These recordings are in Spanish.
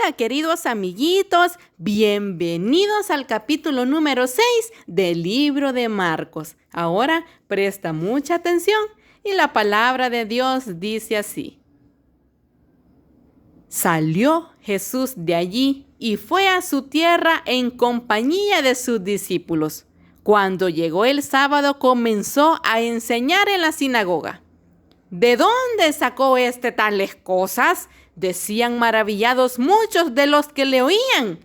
Hola, queridos amiguitos, bienvenidos al capítulo número 6 del libro de Marcos. Ahora presta mucha atención y la palabra de Dios dice así. Salió Jesús de allí y fue a su tierra en compañía de sus discípulos. Cuando llegó el sábado comenzó a enseñar en la sinagoga. ¿De dónde sacó tales cosas?, decían maravillados muchos de los que le oían.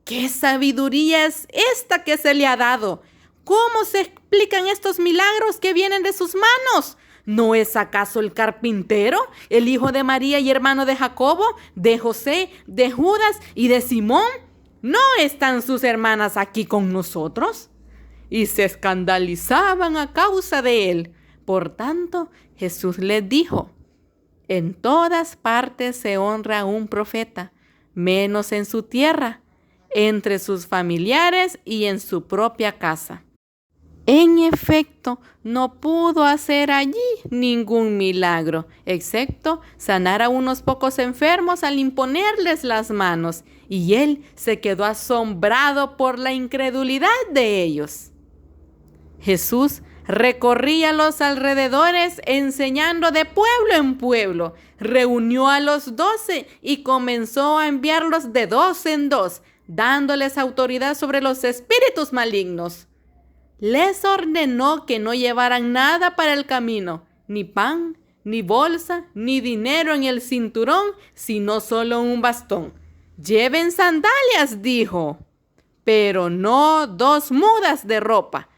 ¿Qué sabiduría es esta que se le ha dado? ¿Cómo se explican estos milagros que vienen de sus manos? ¿No es acaso el carpintero, el hijo de María y hermano de Jacobo, de José, de Judas y de Simón? ¿No están sus hermanas aquí con nosotros? Y se escandalizaban a causa de él. Por tanto, Jesús les dijo: en todas partes se honra a un profeta, menos en su tierra, entre sus familiares y en su propia casa. En efecto, no pudo hacer allí ningún milagro, excepto sanar a unos pocos enfermos al imponerles las manos, y él se quedó asombrado por la incredulidad de ellos. Jesús recorría los alrededores enseñando de pueblo en pueblo. Reunió a los 12 y comenzó a enviarlos de 2 en 2, dándoles autoridad sobre los espíritus malignos. Les ordenó que no llevaran nada para el camino, ni pan, ni bolsa, ni dinero en el cinturón, sino solo un bastón. Lleven sandalias, dijo, pero no 2 mudas de ropa.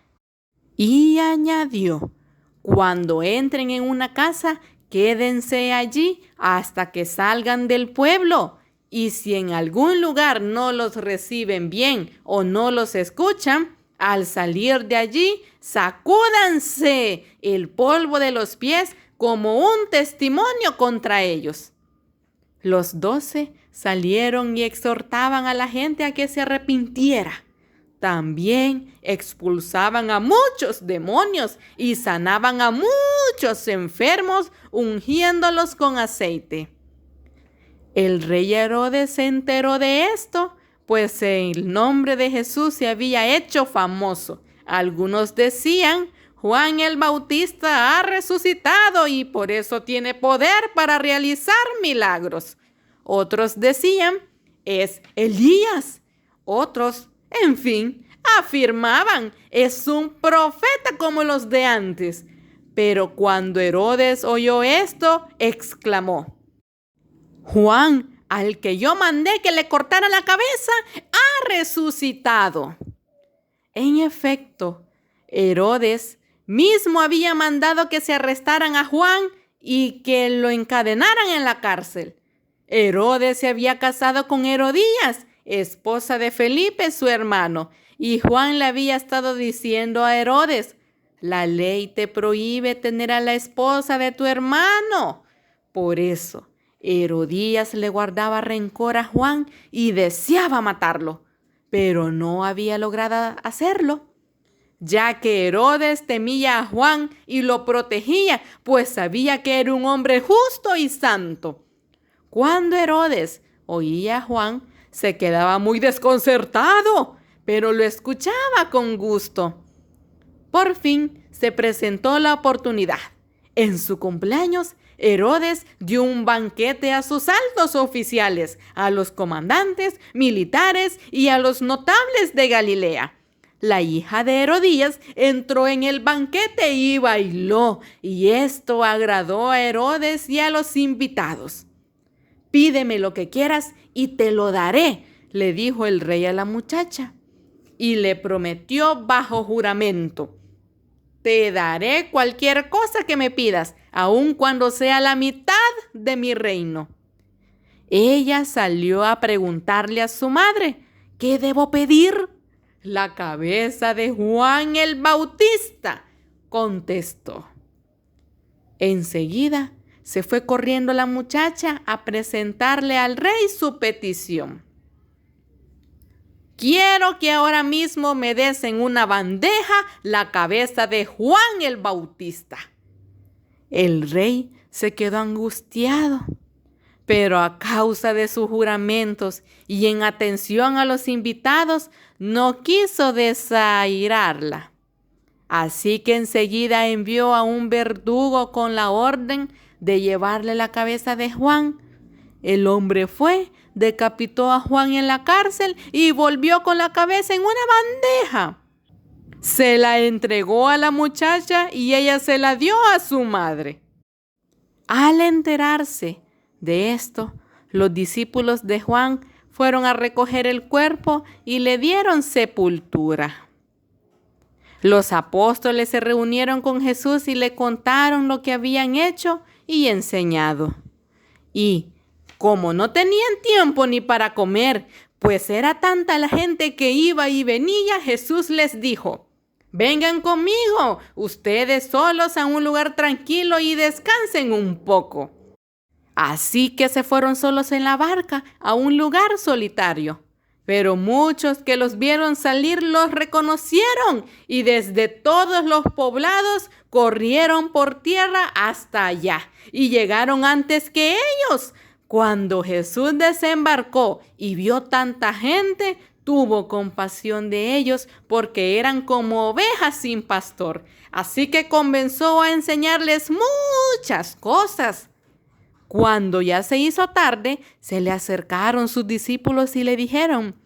Y añadió: cuando entren en una casa, quédense allí hasta que salgan del pueblo. Y si en algún lugar no los reciben bien o no los escuchan, al salir de allí, sacúdanse el polvo de los pies como un testimonio contra ellos. Los 12 salieron y exhortaban a la gente a que se arrepintiera. También expulsaban a muchos demonios y sanaban a muchos enfermos, ungiéndolos con aceite. El rey Herodes se enteró de esto, pues el nombre de Jesús se había hecho famoso. Algunos decían: Juan el Bautista ha resucitado y por eso tiene poder para realizar milagros. Otros decían: es Elías. Otros, en fin, afirmaban: es un profeta como los de antes. Pero cuando Herodes oyó esto, exclamó: Juan, al que yo mandé que le cortara la cabeza, ha resucitado. En efecto, Herodes mismo había mandado que se arrestaran a Juan y que lo encadenaran en la cárcel. Herodes se había casado con Herodías, esposa de Felipe, su hermano, y Juan le había estado diciendo a Herodes: la ley te prohíbe tener a la esposa de tu hermano. Por eso, Herodías le guardaba rencor a Juan y deseaba matarlo, pero no había logrado hacerlo, ya que Herodes temía a Juan y lo protegía, pues sabía que era un hombre justo y santo. Cuando Herodes oía a Juan, se quedaba muy desconcertado, pero lo escuchaba con gusto. Por fin se presentó la oportunidad. En su cumpleaños, Herodes dio un banquete a sus altos oficiales, a los comandantes militares y a los notables de Galilea. La hija de Herodías entró en el banquete y bailó, y esto agradó a Herodes y a los invitados. Pídeme lo que quieras y te lo daré, le dijo el rey a la muchacha, y le prometió bajo juramento: te daré cualquier cosa que me pidas, aun cuando sea la mitad de mi reino. Ella salió a preguntarle a su madre: ¿qué debo pedir? La cabeza de Juan el Bautista, contestó. Enseguida se fue corriendo la muchacha a presentarle al rey su petición. Quiero que ahora mismo me des en una bandeja la cabeza de Juan el Bautista. El rey se quedó angustiado. Pero a causa de sus juramentos y en atención a los invitados, no quiso desairarla. Así que enseguida envió a un verdugo con la orden de llevarle la cabeza de Juan. El hombre fue, decapitó a Juan en la cárcel y volvió con la cabeza en una bandeja. Se la entregó a la muchacha y ella se la dio a su madre. Al enterarse de esto, los discípulos de Juan fueron a recoger el cuerpo y le dieron sepultura. Los apóstoles se reunieron con Jesús y le contaron lo que habían hecho y enseñado. Y, como no tenían tiempo ni para comer, pues era tanta la gente que iba y venía, Jesús les dijo: «Vengan conmigo, ustedes solos a un lugar tranquilo y descansen un poco». Así que se fueron solos en la barca a un lugar solitario. Pero muchos que los vieron salir los reconocieron y desde todos los poblados corrieron por tierra hasta allá y llegaron antes que ellos. Cuando Jesús desembarcó y vio tanta gente, tuvo compasión de ellos porque eran como ovejas sin pastor. Así que comenzó a enseñarles muchas cosas. Cuando ya se hizo tarde, se le acercaron sus discípulos y le dijeron: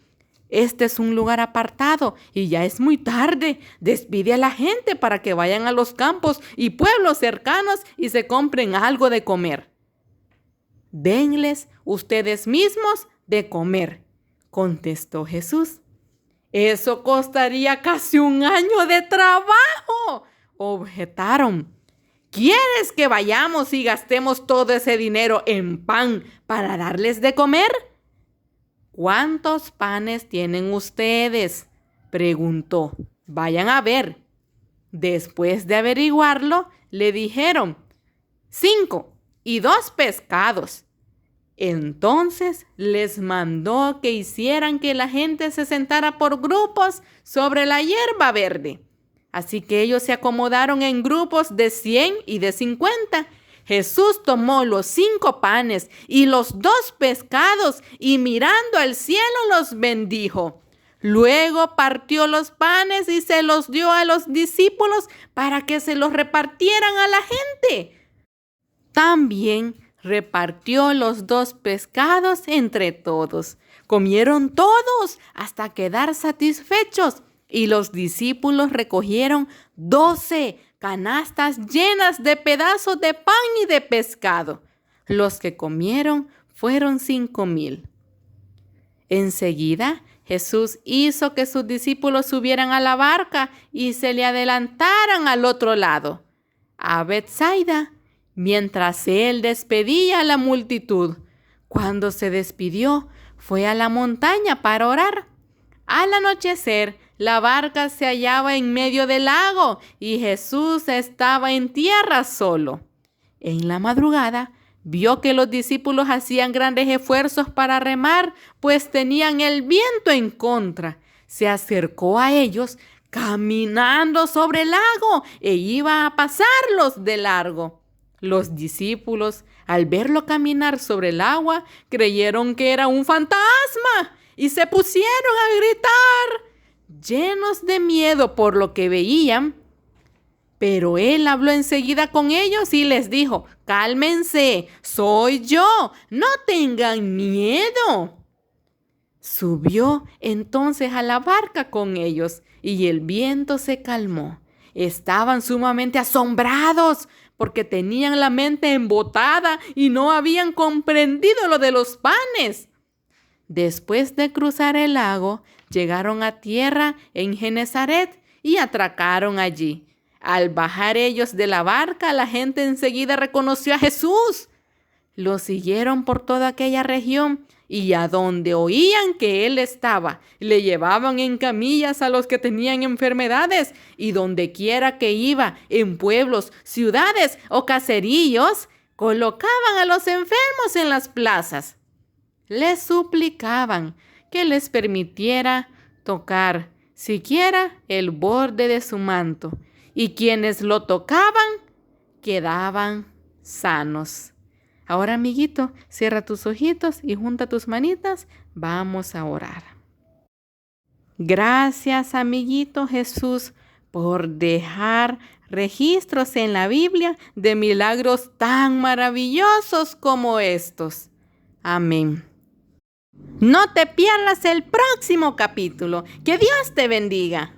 «Este es un lugar apartado y ya es muy tarde. Despide a la gente para que vayan a los campos y pueblos cercanos y se compren algo de comer». «Denles ustedes mismos de comer», contestó Jesús. «Eso costaría casi un año de trabajo», objetaron. «¿Quieres que vayamos y gastemos todo ese dinero en pan para darles de comer?» «¿Cuántos panes tienen ustedes?», preguntó. «Vayan a ver». Después de averiguarlo, le dijeron: 5 y 2 pescados. Entonces les mandó que hicieran que la gente se sentara por grupos sobre la hierba verde. Así que ellos se acomodaron en grupos de 100 y de 50. Jesús tomó los 5 panes y los 2 pescados y mirando al cielo los bendijo. Luego partió los panes y se los dio a los discípulos para que se los repartieran a la gente. También repartió los 2 pescados entre todos. Comieron todos hasta quedar satisfechos. Y los discípulos recogieron 12 canastas llenas de pedazos de pan y de pescado. Los que comieron fueron 5,000. Enseguida, Jesús hizo que sus discípulos subieran a la barca y se le adelantaran al otro lado, a Betsaida, mientras él despedía a la multitud. Cuando se despidió, fue a la montaña para orar. Al anochecer, la barca se hallaba en medio del lago y Jesús estaba en tierra solo. En la madrugada, vio que los discípulos hacían grandes esfuerzos para remar, pues tenían el viento en contra. Se acercó a ellos caminando sobre el lago e iba a pasarlos de largo. Los discípulos, al verlo caminar sobre el agua, creyeron que era un fantasma y se pusieron a gritar, llenos de miedo por lo que veían. Pero él habló enseguida con ellos y les dijo: «Cálmense, soy yo, no tengan miedo». Subió entonces a la barca con ellos y el viento se calmó. Estaban sumamente asombrados porque tenían la mente embotada y no habían comprendido lo de los panes. Después de cruzar el lago, llegaron a tierra en Genesaret y atracaron allí. Al bajar ellos de la barca, la gente enseguida reconoció a Jesús. Lo siguieron por toda aquella región y a donde oían que él estaba, le llevaban en camillas a los que tenían enfermedades y donde quiera que iba, en pueblos, ciudades o caseríos, colocaban a los enfermos en las plazas. Les suplicaban que les permitiera tocar siquiera el borde de su manto, y quienes lo tocaban quedaban sanos. Ahora, amiguito, cierra tus ojitos y junta tus manitas. Vamos a orar. Gracias, amiguito Jesús, por dejar registros en la Biblia de milagros tan maravillosos como estos. Amén. No te pierdas el próximo capítulo. Que Dios te bendiga.